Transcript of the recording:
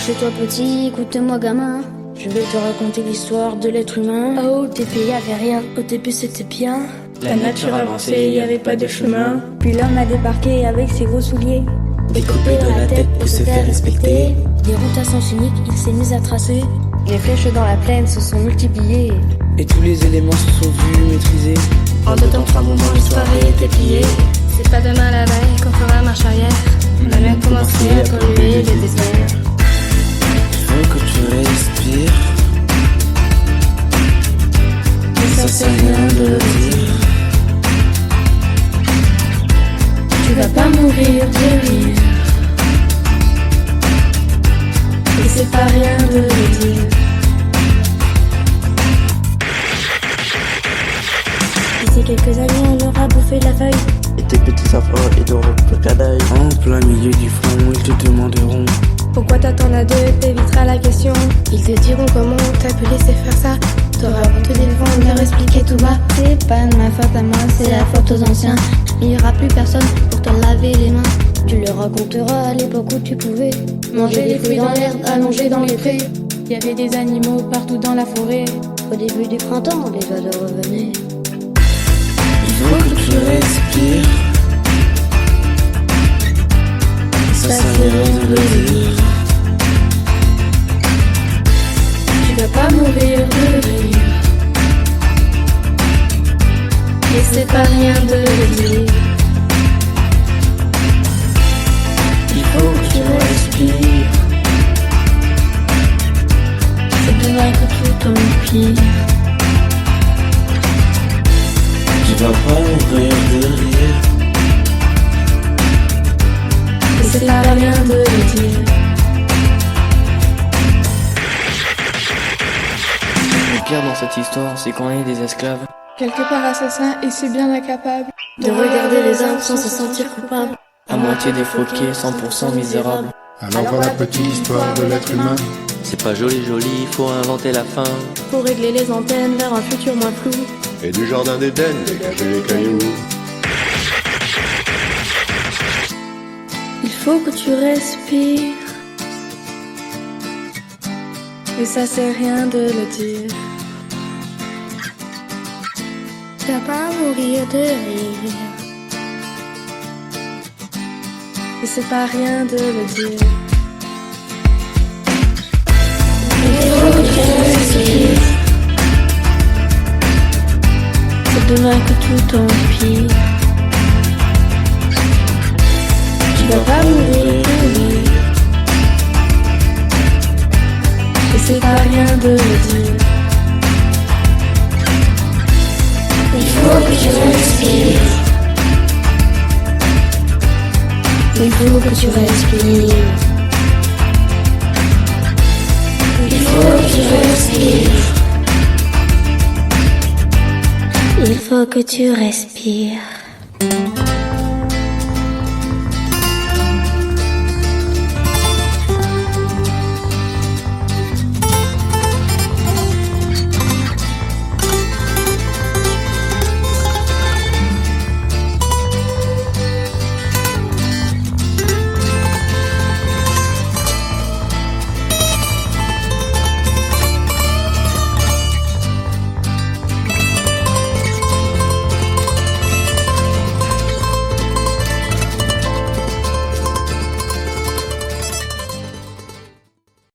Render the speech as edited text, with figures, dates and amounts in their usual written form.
Couche-toi petit, écoute-moi gamin. Je vais te raconter l'histoire de l'être humain. Ah, au TP y'avait rien, au TP c'était bien. La nature avançait, y avait pas de chemin. Puis l'homme a débarqué avec ses gros souliers. Découpé dans la tête pour se faire respecter. Des routes à sens unique, il s'est mis à tracer. Les flèches dans la plaine se sont multipliées. Et tous les éléments se sont vus maîtrisés. En 2 temps, 3 moments, l'histoire a été pliée. C'est pas demain la veille qu'on fera marche arrière. On a bien commencé à polluer les déserts. Faut que tu respires. Mais ça c'est rien de le dire. Tu vas pas mourir de rire. Et c'est pas rien de le dire. D'ici quelques années on aura bouffé la feuille. Et tes petits enfants aideront plus qu'un œil. En plein milieu du front, ils te demanderont Pourquoi t'attends à deux, t'éviteras la question. Ils te diront comment t'as pu laisser faire ça. T'auras beau te défendre, leur expliquer tout bas. C'est pas de ma faute à moi, c'est la faute aux anciens. Il y aura plus personne pour te laver les mains. Tu leur raconteras à l'époque où tu pouvais manger des fruits dans l'herbe, allongés dans les prés. Il y avait des animaux partout dans la forêt. Au début du printemps, les oiseaux revenaient. il faut que tu respires. Ça c'est rien de le dire. Tu vas pas mourir de rire. Et c'est pas rien de le dire. Il faut que tu respires. C'est demain que tout empire. Tu vas pas mourir de rire. Et c'est pas rien de le dire. Le pire dans cette histoire, c'est qu'on est des esclaves. Quelque part assassin et c'est bien incapable De regarder les arbres sans se sentir coupable. À moitié défroqués, 100% misérables. Alors voilà la petite histoire de l'être humain. C'est pas joli joli, faut inventer la fin. Pour régler les antennes vers un futur moins flou. Et du jardin d'Éden, dégager les cailloux. Il faut que tu respires. Et ça c'est rien de le dire. Tu vas pas mourir de rire. Et c'est pas rien de le dire. Il faut que tu respires. C'est demain que tout empire. Tu vas pas mourir de rire. Et c'est pas rien de le dire. Il faut que tu respires. Il faut que tu respires. Il faut que tu respires. Il faut que tu respires.